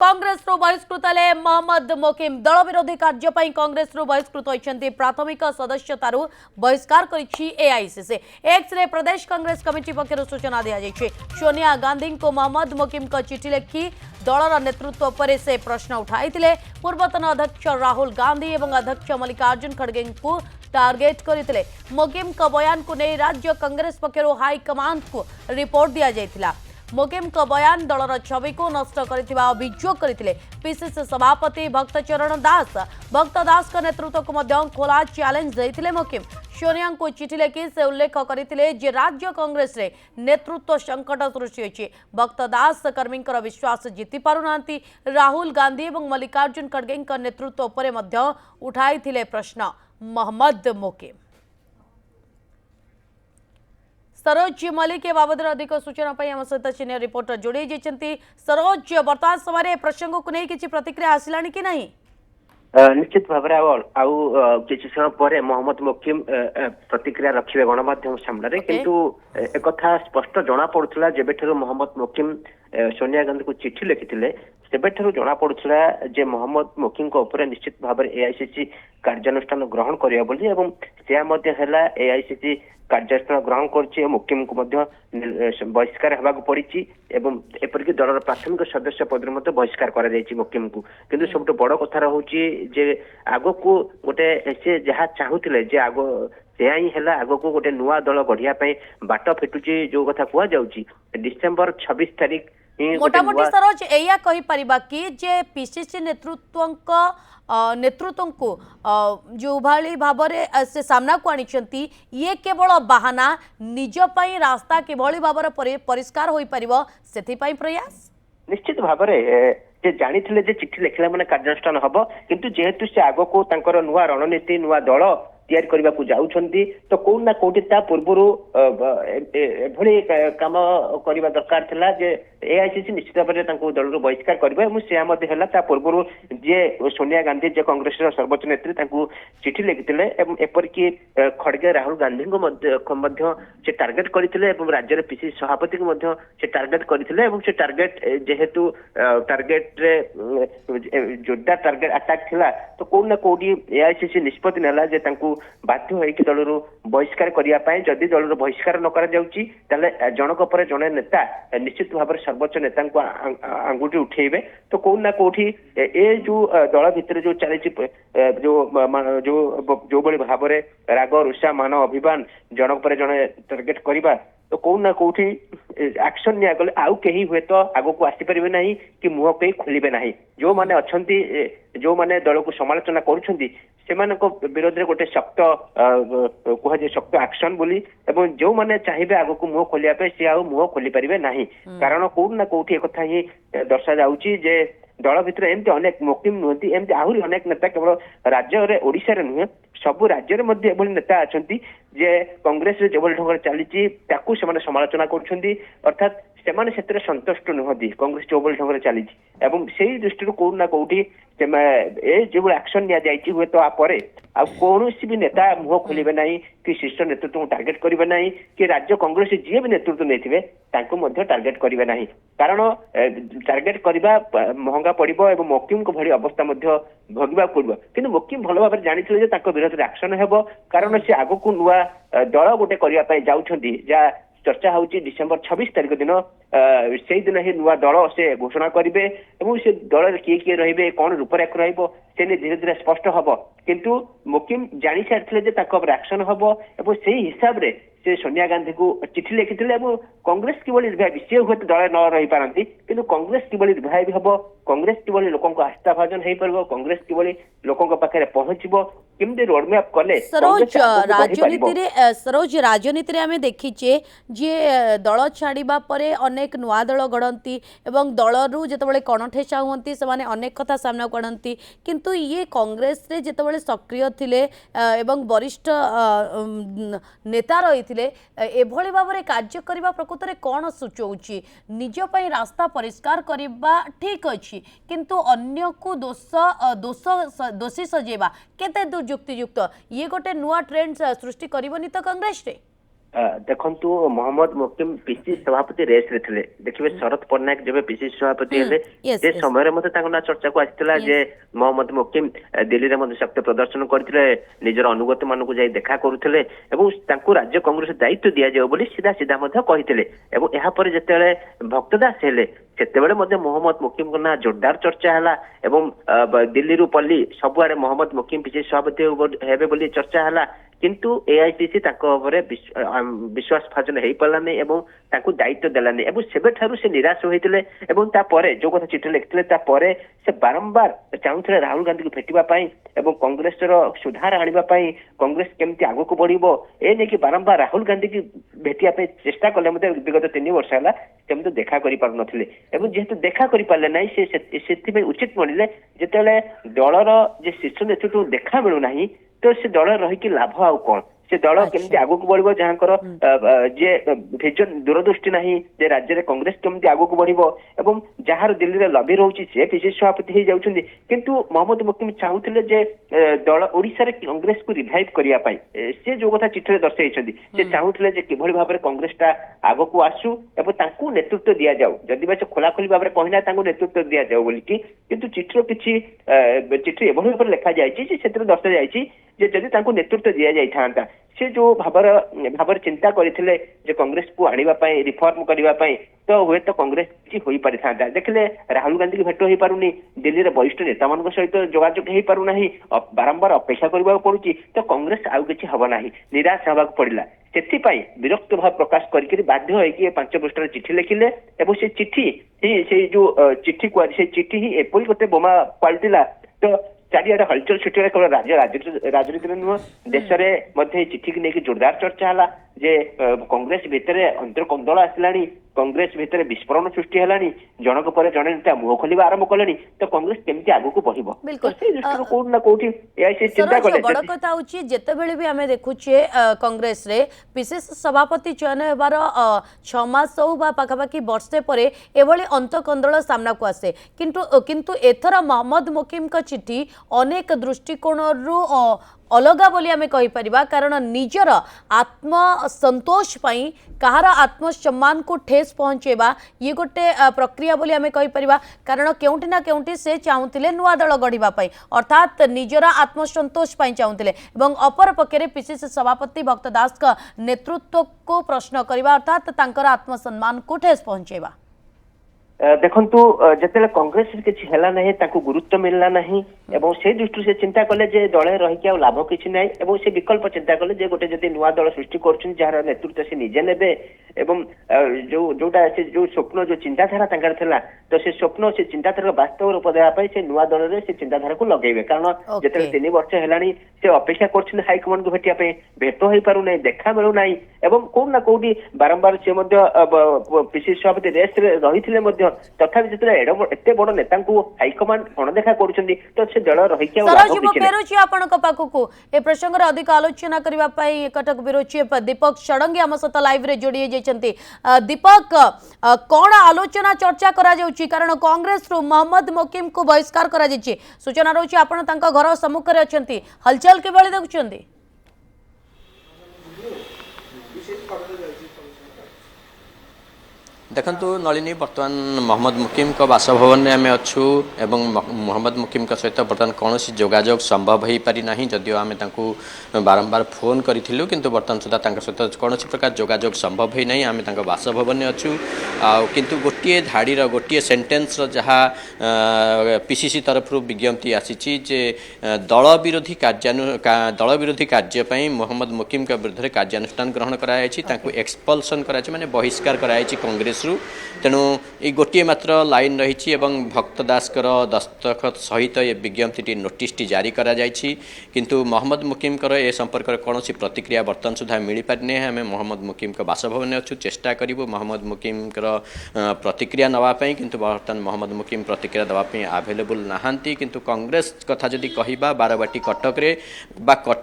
कांग्रेस बहिष्कृत हेले मोहम्मद मोकिम दल विरोधी कार्य कांग्रेस बहिष्कृत होती प्राथमिक सदस्यतार बहिष्कार करिछि एआईसीसी। एक्स रे प्रदेश कांग्रेस कमिटी पक्षर सूचना दी जाइछि। सोनिया गांधी को मोहम्मद मोकिम को चिठी लिखि दलर नेतृत्व पर से प्रश्न उठाई पूर्वतन अध्यक्ष राहुल गांधी और अध्यक्ष मल्लिकार्जुन खड़गे को टार्गेट करते। मोकिम का बयान को नहीं राज्य कांग्रेस पक्षर हाईकमांड को रिपोर्ट दि जाइथिला। मोकिम का बयान दलर छवि को नष्ट करथिबा अभियोग करथिले पीसीसी सभापति भक्तचरण दास। भक्त दास का नेतृत्व को मध्य खोला चैलेंज देथिले मोकिम। सोनिया को चिठी लिखि से उल्लेख करथिले जे राज्य कांग्रेस रे नेतृत्व संकट सृष्टि होछि। भक्त दास कर्मी विश्वास जीति पारुनांती। राहुल गांधी और मल्लिकार्जुन खड़गे नेतृत्व पर मध्य उठाई प्रश्न मोहम्मद मोकिम। सरोज मलिक ए बाबद अधिक सूचना आम सहित सीनियर रिपोर्टर जोड़ी जाइछन्ती। सरोज, वर्तमान समय प्रसंग को नहीं किसी प्रतिक्रिया आसिलानी कि नहीं? निश्चित भाव किसी समय पर मोहम्मद मोकिम प्रतिक्रिया रखिए गणमाध्यम सामने किंतु एक स्पष्ट जना पड़ुला जेबेठू मोहम्मद मोकिम सोनिया गांधी को चिठी लिखिते सेबेठू जना पड़ुला जे मोहम्मद मोकिम निश्चित भाव एआईसीसी कार्यानुष्ठान ग्रहण करिया बोली एवं सेया एआईसीसी कार्यानुष्ठान ग्रहण करछि। मोकिम को बहिष्कार होगा पड़ी एवं एपरिक दलर प्राथमिक सदस्य पद बहिष्कार कर मोकिम को। किंतु सब बड़ कथा रोचे जे आग को गोटे से जहाँ चाहूले जे आग से ही है आग को गोटे नुआ दल गढ़िया बाट फिटुची जो कथा कह डिसेम्बर 26 तारीख मोटामोटी सरोज एया कहि परिबा कि जे पीसीसी नेतृत्व को जो भाई भाव से सामना को आनी ये केवल बाहाना निज पई रास्ता किभली भाव परिष्कार होई परिबो सेथि पई प्रयास। निश्चित भाव जानी चिठी लिखला माने कार्यानुष्ठान हम किंतु जेहेतु से आग को तांकर नुआ रणनीति नुआ दल तैयारी करने को जाउछंती तो कौन ना कोटी ता पूर्व एभली काम करबा दरकार थिला जे एआईसीसी निश्चित भाव में दल बहिष्कार करें पूर्व जे सोनिया गांधी जे कांग्रेस सर्वोच्च नेत्री चिठी लिखिते एपरिक खड़गे राहुल गांधी को से टार्गेट करते राज्य पीसीसी सभापति को टार्गेट करते से टार्गेट जेहेतु टार्गेट रे जोरदार टार्गेट अटैक थिला तो कौन ना कोटी एआईसीसी निष्पत्ति नेला जे बाध्य होइकि दलर बहिष्कार करने जदि दलर बहिष्कार न करा जाउची ताले जनक पर जने नेता निश्चित भाव में सर्वोच्च नेता को आंगुठी उठेबे तो कौन ना कोठी ए जो दल भितर जो चली जो बड़ी भाव में राग रुषा मान अभिमान जनक पर जने टार्गेट करबा तो कौन ना कोठी एक्शन निया गले आउ कहीं हुए तो आगो को आसी परिबे नहीं कि मुह कहीं खोलिबे नहीं। जो माने अछंती जो माने दल को समालोचना करूछंती सेमानको विरोध रे गोटे शक्त कह जे शक्त एक्शन बोली एवं जो माने चाहिए आगो को मुह खोलिया पे से आउ मुह खोली परिबे नहीं। कारण कौन ना कोठी एक कथा ही दर्शा जाउची जे दल भितर एमती अनेक मोकिम नुहति एमती आहरी अनेक नेता केवल राज्य रे ओडिशा रे नुहे सबु राज्य रे मध्ये एभली नेता अछंती जे कांग्रेस रे जेभली ढंगर चलीची ताकू सेमाने समालोचना करूछंती अर्थात सेमाने सेतरे संतुष्ट नुहति कांग्रेस जेभली ढंगर चलीची एवं सेही दृष्टि कौन ना कोठी ए जो एक्शन निया जाइछि हुए तो आपरे आ कौनसी भी नेता मुह खोलिबे नहीं कि शीर्ष नेतृत्व को टार्गेट करिबे नहीं कि राज्य कांग्रेस जी भी नेतृत्व नेथिबे तांको मध्ये टार्गेट करिबे नहीं। कारण टार्गेट करबा महंगा पड़िबो एवं मोकिम को भली अवस्था मध्ये भोगिबा पड़िबो किंतु मोकिम भलो भाबरे जानिथिले जे तांको विरोध रे एक्शन हेबो कारण से आगो को नुआ दल गोटे करिया पय जाउछंती जा चर्चा होची डिसेम्बर 26 तारीख दिन से दिन ही नुआ दल से घोषणा करेंगे और से दल किए किए रे कौन रूपरेख से धीरे धीरे स्पष्ट हम किंतु मोकिम जानी सारी एक्शन हम और से हिसाब से से सोनिया गांधी को चिठी लिखिते कांग्रेस किभली रिभाइव सी हुए दल न रही पारती किंतु कांग्रेस किभली रिभाइव हम कांग्रेस किभली लोकों आस्था भाजन हो पार कांग्रेस किभली लोकों पाखे पहुंचबो केमती रोडमैप कले सरोज राजनीति रे आमे देखिचे जे दल छाड़िबा परे अनेक नुआ दल गढ़ती एवं दलरू जेतबेले कणठेसा हुंती से अनेक कथा सामना करती किंतु ये कांग्रेस रे जेतबेले सक्रिय थिले एवं वरिष्ठ नेता रही एभली भाव में कार्य करने प्रकृत में कौन सूचौची निज पई रास्ता परिष्कार करबा ठीक अच्छी किंतु अन्य को दोषी सजेबा केते युक्तियुक्त ये गोटे नुआ ट्रेंड सृष्टि करबनी तो कांग्रेस रे ଦେଖନ୍ତୁ ମହମ୍ମଦ ମୋକିମ ପିସିସି ସଭାପତି ରେସ୍ ରେ ଥିଲେ। ଦେଖିବେ ଶରତ ପଟ୍ଟନାୟକ ଯେବେ ପିସିସି ସଭାପତି ହେଲେ yes, ସେ yes. ସମୟରେ ମଧ୍ୟ ତାଙ୍କ ନାଁ ଚର୍ଚ୍ଚାକୁ ଆସିଥିଲା ଯେ ମହମ୍ମଦ ମୋକିମ ଦିଲ୍ଲୀରେ ମଧ୍ୟ ଶକ୍ତି ପ୍ରଦର୍ଶନ କରିଥିଲେ, ନିଜର ଅନୁଗତ ମାନଙ୍କୁ ଯାଇ ଦେଖା କରୁଥିଲେ ଏବଂ ତାଙ୍କୁ ରାଜ୍ୟ କଂଗ୍ରେସ ଦାୟିତ୍ୱ ଦିଆଯାଉ ବୋଲି ସିଧା ସିଧା ମଧ୍ୟ କହିଥିଲେ। ଏବଂ ଏହାପରେ ଯେତେବେଳେ ଭକ୍ତ ଦାସ ହେଲେ ସେତେବେଳେ ମଧ୍ୟ ମହମ୍ମଦ ମୋକିମଙ୍କ ନାଁ ଜୋରଦାର ଚର୍ଚ୍ଚା ହେଲା ଏବଂ ଦିଲ୍ଲୀରୁ ପଲ୍ଲୀ ସବୁଆଡେ ମହମ୍ମଦ ମୋକିମ ପିସିସି ସଭାପତି ହେବେ ବୋଲି ଚର୍ଚ୍ଚା ହେଲା। କିନ୍ତୁ ଏଆଇସିସି ତାଙ୍କ ଉପରେ ବିଶ୍ୱାସ ଭାଜନ ହେଇପାରିଲାନି ଏବଂ ତାଙ୍କୁ ଦାୟିତ୍ୱ ଦେଲାନି ଏବଂ ସେବେଠାରୁ ସେ ନିରାଶ ହୋଇଥିଲେ। ଏବଂ ତାପରେ ଯୋଉ କଥା ଚିଠି ଲେଖିଥିଲେ ତାପରେ ସେ ବାରମ୍ବାର ଚାହୁଁଥିଲେ ରାହୁଲ ଗାନ୍ଧୀକୁ ଭେଟିବା ପାଇଁ ଏବଂ କଂଗ୍ରେସର ସୁଧାର ଆଣିବା ପାଇଁ, କଂଗ୍ରେସ କେମିତି ଆଗକୁ ବଢିବ ଏ ନେଇକି ବାରମ୍ବାର ରାହୁଲ ଗାନ୍ଧୀକି ଭେଟିବା ପାଇଁ ଚେଷ୍ଟା କଲେ ମଧ୍ୟ ବିଗତ 3 ବର୍ଷ ହେଲା ସେମିତି ଦେଖା କରିପାରୁନଥିଲେ। ଏବଂ ଯେହେତୁ ଦେଖା କରିପାରିଲେ ନାହିଁ ସେ ସେଥିପାଇଁ ଉଚିତ ମଣିଲେ ଯେତେବେଳେ ଦଳର ଯେ ଶୀର୍ଷ ନେତୃତ୍ୱ ଦେଖା ମିଳୁନାହିଁ ତ ସେ ଦଳ ରହିକି ଲାଭ ଆଉ କଣ? ସେ ଦଳ କେମିତି ଆଗକୁ ବଢିବ ଯାହାଙ୍କର ଯେ ଭିଜନ ଦୂରଦୃଷ୍ଟି ନାହିଁ ଯେ ରାଜ୍ୟରେ କଂଗ୍ରେସ କେମିତି ଆଗକୁ ବଢିବ ଏବଂ ଯାହାର ଦିଲ୍ଲୀରେ ଲବି ରହୁଛି ସେ ପିସିସି ସଭାପତି ହେଇଯାଉଛନ୍ତି। କିନ୍ତୁ ମହମ୍ମଦ ମୋକିମ ଚାହୁଁଥିଲେ ଯେ ଦଳ ଓଡିଶାରେ କଂଗ୍ରେସକୁ ରିଭାଇଭ କରିବା ପାଇଁ ସେ ଯୋଉ କଥା ଚିଠିରେ ଦର୍ଶାଇଛନ୍ତି ସେ ଚାହୁଁଥିଲେ ଯେ କିଭଳି ଭାବରେ କଂଗ୍ରେସଟା ଆଗକୁ ଆସୁ ଏବଂ ତାଙ୍କୁ ନେତୃତ୍ୱ ଦିଆଯାଉ। ଯଦି ବା ସେ ଖୋଲାଖୋଲି ଭାବରେ କହିନା ତାଙ୍କୁ ନେତୃତ୍ୱ ଦିଆଯାଉ ବୋଲିକି, କିନ୍ତୁ ଚିଠିର କିଛି ଚିଠି ଏଭଳି ଭାବରେ ଲେଖାଯାଇଛି ଯେ ସେଥିରେ ଦର୍ଶାଯାଇଛି ଯେ ଯଦି ତାଙ୍କୁ ନେତୃତ୍ୱ ଦିଆଯାଇଥାନ୍ତା ସେ ଯୋଉ ଭାବରେ ଚିନ୍ତା କରିଥିଲେ ଯେ କଂଗ୍ରେସକୁ ଆଣିବା ପାଇଁ, ରିଫର୍ମ କରିବା ପାଇଁ, ତ ହୁଏତ କଂଗ୍ରେସ କିଛି ହୋଇପାରିଥାନ୍ତା। ଦେଖିଲେ ରାହୁଲ ଗାନ୍ଧୀକି ଭେଟ ହେଇପାରୁନି, ଦିଲ୍ଲୀରେ ବରିଷ୍ଠ ନେତାମାନଙ୍କ ସହିତ ଯୋଗାଯୋଗ ହେଇପାରୁନାହିଁ, ବାରମ୍ବାର ଅପେକ୍ଷା କରିବାକୁ ପଡୁଛି, ତ କଂଗ୍ରେସ ଆଉ କିଛି ହବ ନାହିଁ, ନିରାଶ ହେବାକୁ ପଡିଲା। ସେଥିପାଇଁ ବିରକ୍ତ ଭାବ ପ୍ରକାଶ କରିକି ବାଧ୍ୟ ହେଇକି 5 ପୃଷ୍ଠାର ଚିଠି ଲେଖିଲେ ଏବଂ ସେ ଚିଠି ସେଇ ଯୋଉ ଚିଠି ସେଇ ଚିଠି ହିଁ ଏପରି ଗୋଟେ ବୋମା ପାଲଟିଲା ତ ଚାରିଆଡେ ହଲଚଲ ସୃଷ୍ଟି କେବଳ ରାଜନୀତିରେ ନୁହଁ ଦେଶରେ ମଧ୍ୟ ଏହି ଚିଠିକି ନେଇକି ଜୋରଦାର ଚର୍ଚ୍ଚା ହେଲା ଯେ କଂଗ୍ରେସ ଭିତରେ ଅନ୍ତର୍କନ୍ଦଳ ଆସିଲାଣି, କଂଗ୍ରେସ ଭିତରେ ବିସ୍ଫୋରଣ ସୃଷ୍ଟି ହେଲାଣି, ଜଣକ ପରେ ଜଣେ ନେତା ମୁହଁ ଖୋଲିବା ଆରମ୍ଭ କଲେଣି, ତ କଂଗ୍ରେସ କେମିତି ଆଗକୁ ବଢିବ? ସେଇ ଦୃଷ୍ଟିରୁ କୋଉଠି ନା କୋଉଠି ଏଆଇସିସି ଚିନ୍ତା କଲେ। ବଡ କଥା ହଉଛି ଯେତେବେଳେ ବି ଆମେ ଦେଖୁଛେ କଂଗ୍ରେସରେ ପିସିସି ସଭାପତି ଚୟନ ହେବାର 6 ମାସ ହଉ ବା ପାଖାପାଖି ବର୍ଷେ ପରେ ଏଭଳି ଅନ୍ତକନ୍ଦଳ ସାମ୍ନାକୁ ଆସେ। କିନ୍ତୁ ଏଥର ମହମ୍ମଦ ମୋକିମଙ୍କ ଚିଠି ଅନେକ ଦୃଷ୍ଟିକୋଣରୁ अलगा बोली आमे कहि परिबा, कारण निजर आत्मसंतोष पई कहार आत्मसम्मान को ठेस पहुँचेबा ये गोटे प्रक्रिया बोली आमे कहि परिबा। कारण केउंटी ना केउंटी से चाहूतिले नुआ दल गढ़िबा पई, अर्थात निजर आत्मसंतोष पई चाहूतिले एवं अपर पक्षरे पिसिसी सभापति भक्त दास का नेतृत्व को प्रश्न करबा, अर्थात तांकर आत्मसम्मान को ठेस पहुँचेबा। देखंतु जेतेले कांग्रेस किछि हेला नहीं ताकू गुरुत्व मिलला नहीं एवं से दृष्टि से चिंता कले जे दले रही के लाभ किछि नहीं एवं से विकल्प चिंता कले जे गोटे जदि नुआ दल सृष्टि करछन जहार नेतृत्व से निजे नेबे एवं जो जोटा से जो स्वप्न जो चिंताधारा तांकर थला तो से स्वप्न से चिंताधारा वास्तव रूप देबा पई से नुआ दल रे से चिंताधारा को लगेबे। कारण जेतेले 3 वर्ष हेलानी से अपेक्षा करछन हाई कमांड को भेटिया पे भेट होई पारु नै, देखा मिलु नै एवं कोन ना कोडी बारंबार से मध्य पिसिसी सभापति रेस रे रहिथिले मध्य तथापि जेतले एते बड़ नेता को हाईकमांड अणदेखा करूछन्ती तो से दल रही के फेरुछि आपनक पाखकु ए प्रसंग रे अधिक आलोचना करबा पई एकटक विरोची दीपक षडंगी हम सहित लाइव रे जोड़ी जाइछन्ती। दीपक कोन आलोचना चर्चा करा जाउछि, कारण कांग्रेस रु मोहम्मद मोकिम को बहिष्कार करा जाइछि, सूचना रहउछि आपण तांका घर सम्मुख रे अछन्ती, हलचल के बेले देखुछन्ती? देखंतु नलिनी बर्तमान मोहम्मद मुकिम को बासभवन में आम अच्छु एवं मोहम्मद मुकिम सहित बर्तमान कौन जोगाजोग संभव हो पारि ना, जदिव आम बारंबार फोन करूँ किंतु बर्तमान सुधा सहित कौन प्रकार जोगाजोग संभव हो ना। आम बासभवन में अच्छु किंतु गोटे धाड़ीर गोटे सेंटेन्स जहाँ पिसिसी तरफ विज्ञप्ति आसी जे दल विरोधी कार्य मोहम्मद मुकिम विरुद्ध कार्यानुष्ठान ग्रहण कर एक्सपल्सन कर माने बहिष्कार कर कांग्रेस। तेणु ये गोटे मात्र लाइन रही भक्त दास दस्तखत सहित ये विज्ञप्ति नोटिस जारी करा जायछि, किंतु मोहम्मद मुकिम ए संपर्क में कौन प्रतिक्रिया बर्तमान सुधा मिल पारिने। आम मोहम्मद मुकिम बासभवन अच्छु चेष्टा करूँ मोहम्मद मुकिम प्रतिक्रिया नापी, किंतु बर्तमान मोहम्मद मुकिम प्रतिक्रिया देवाई आभेलेबुल नहांती। किंतु कांग्रेस कथा जदि कहबा बारबाटी कटक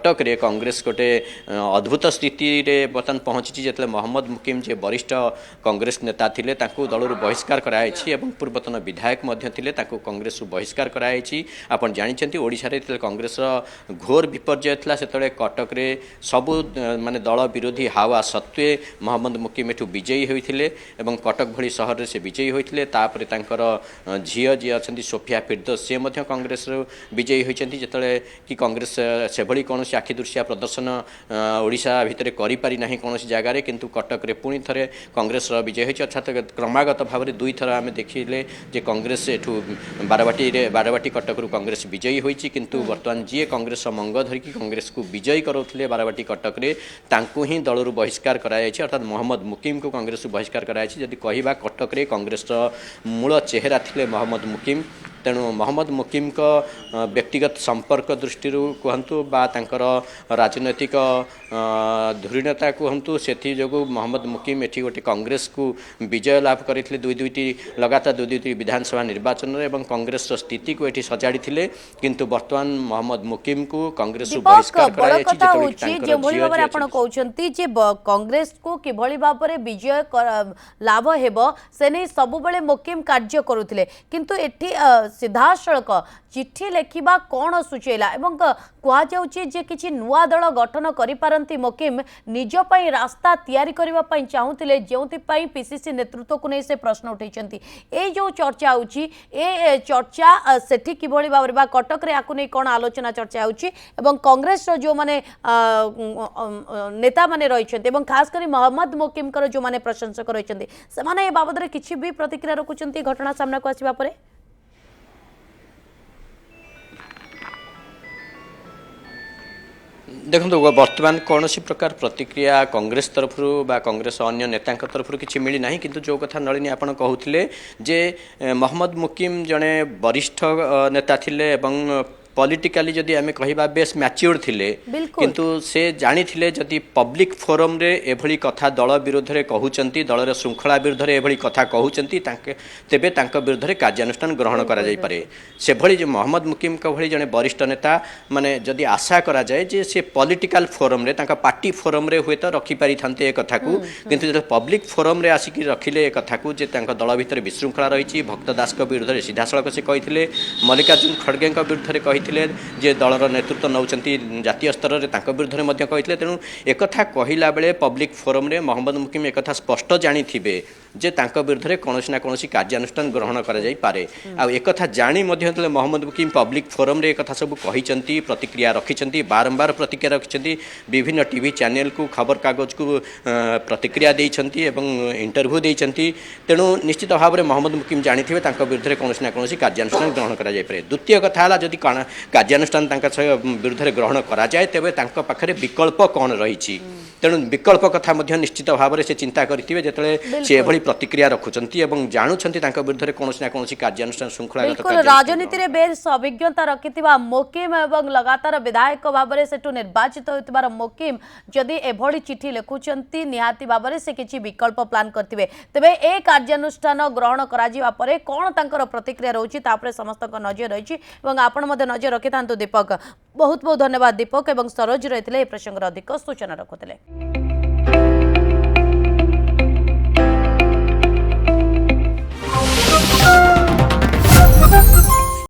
कटक रे कांग्रेस गोटे अद्भुत स्थिति रे बर्तमान पहुंची जेतले मोहम्मद मुकिम जे वरिष्ठ कांग्रेस नेता थिले ताकू दलरु बहिष्कार करायछि एवं पूर्वतन विधायक मध्य थिले ताकू कांग्रेस रु बहिष्कार करायछि। आपण जानिछंती ओडिसा रे कांग्रेस रो घोर विपर्यय थिला सेतले कटक रे सबु माने दल विरोधी हावा सत्वे मोहम्मद मुकिम एठू विजयी होइथिले एवं कटक भली शहर रे से विजयी होइथिले। तापरे तांकर झियो जे अछंती सोफिया फिरदौस से मध्य कांग्रेस रो विजयी होइछंती जेतले कि कांग्रेस से भली कोनोसी आखि दृश्य प्रदर्शन ओडिशा भितरे करि पारि नाही कोनोसी जगह रे किंतु कटक रे पुणी थरे कांग्रेस रो विजय होइछ। अर्थात क्रमागत भाव रे दुई थर आमे देखिले जे कांग्रेस एठू बारवाटी कटक रु कांग्रेस विजयी होइछि किंतु वर्तमान जे कांग्रेस मंग धरिकी कांग्रेस को विजयी करौथिले बारवाटी कटक रे तांकू ही दलरु बहिष्कार करायछि। अर्थात मोहम्मद मुकिम को कांग्रेस बहिष्कार करायछि। जदि कहिबा कटक रे कांग्रेस मूल चेहरा थिले मोहम्मद मुकिम तेणु मोहम्मद मुकिम को व्यक्तिगत संपर्क दृष्टि कहतु बा तांकर राजनैतिक धुरीणता कहतु से मोहम्मद मुकिम एठी गोटे कांग्रेस को विजय लाभ करते दुईटी लगातार दुईटी विधानसभा निर्वाचन एवं कांग्रेस स्थिति को एठी सजाड़ी थिले किंतु वर्तमान मोहम्मद मुकिम को कांग्रेस बहिष्कार कांग्रेस को किभली भाव में विजय लाभ हेबो से नहीं सबुबले मुकिम कार्य करुथिले किंतु एठी सीधासलख चिठी लेखिबा कौन सूचेला एवं कह जे किछि नुआ दल गठन करि पारंती मुकिम निज पई रास्ता तैयारी करबा पई चाहुतिले जेउति पई पीसीसी नेतृत्व को नै से प्रश्न उठैचंती ए जो चर्चा होची ए चर्चा सेठी किभली भाव बा कटक रे आकु नै कोन आलोचना चर्चा होची एवं कांग्रेस रो जो माने नेता माने रहिचंती एवं खास करी मोहम्मद मुकिम कर जो माने प्रशंसक रहिचंती से माने ए बाबद रे किछि भी प्रतिक्रिया रखुचंती घटना सामना को आसीबा परे। देखो वर्तमान कौन सी प्रकार प्रतिक्रिया कांग्रेस तरफ कांग्रेस अन्य नेता तरफ किसी मिली ना किंतु जो कथा नलिनी आपन कहते जे मोहम्मद मुकिम जड़े वरिष्ठ नेता थिले एवं पॉलिटिकली जदि आमे कहिबा बेस मैच्योर थिले किंतु से जानी थिले जदि पब्लिक फोरम रे एभली कथा दल विरोध रे कहउचंती दल रे श्रृंखला विरोध रे एभली कथा कहउचंती तांके तेबे तांका विरोध रे कार्यानुष्ठान ग्रहण करा जाई पारे। से भली जे मोहम्मद मुकिम का भली जने वरिष्ठ नेता माने जदि आशा करा जाए जे से पॉलिटिकल फोरम रे तांका पार्टी फोरम रे हुए तो रखि पारि थांते ए कथा को किंतु जदि पब्लिक फोरम रे आसी कि रखिले ए कथा को जे तांका दल भितर विशृंखला रहिछि भक्त दास का विरोध रे सीधा सड़क से कहिथिले मल्लिकार्जुन खड़गे का विरोध रे कहिथिले जे दलर नेतृत्व नौचंती जातीय स्तर रे तांका विरोध रे मध्य कहिथिले तेनु एकथा कहिला बेले पब्लिक फोरम रे मोहम्मद मुकिम एकथा स्पष्ट जानी थिबे जे तांका विरोध रे कोनोसी ना कोनोसी कार्यानुष्ठान ग्रहण करा जाई पारे आ एकथा जानी मध्य मोहम्मद मुकिम पब्लिक फोरम रे एकथा सब कहिचंती प्रतिक्रिया रखिचंती बारंबार प्रतिक्रिया रखिचंती विभिन्न टीवी चैनल को खबर कागज को प्रतिक्रिया देइचंती एवं इंटरव्यू देइचंती तेनु निश्चित भाव में मोहम्मद मुकिम जानी थिबे तांका विरोध रे कोनोसी ना कोनोसी कार्यानुष्ठान ग्रहण करा जाई पारे। द्वितीय कथा हला जदि कार्यानुष्ठान विरुद्ध में ग्रहण करा जाए तेबे तांका पाखरे विकल्प कौन रही तेणु विकल्प कथा निश्चित भाव में से चिंता करेंगे जिते से एभली प्रतिक्रिया रखुचंती एवं जानुचंती तांका विरुद्ध में कौन ना कौन कार्यानुष्ठान श्रृंखलागत राजनीति रे बेस अभिज्ञता रखिथिबा मुकिम एवं लगातार विधायक भाव में सेठू निर्वाचित होइतबार मुकिम जदि एभली चिठी लिखुचंती निहाती भाव में से किछि विकल्प प्लान करथिबे तेबे ए कार्यानुष्ठान ग्रहण करा जिबा परे कोन तांकर प्रतिक्रिया रहउची तापरे समस्त को नजर रहिछि एवं आपण मध्ये नजर रखिथांतु दीपक। बहुत बहुत धन्यवाद दीपक एवं सरोज रहिथिले ए प्रसंग अधिक सूचना रखुथिले।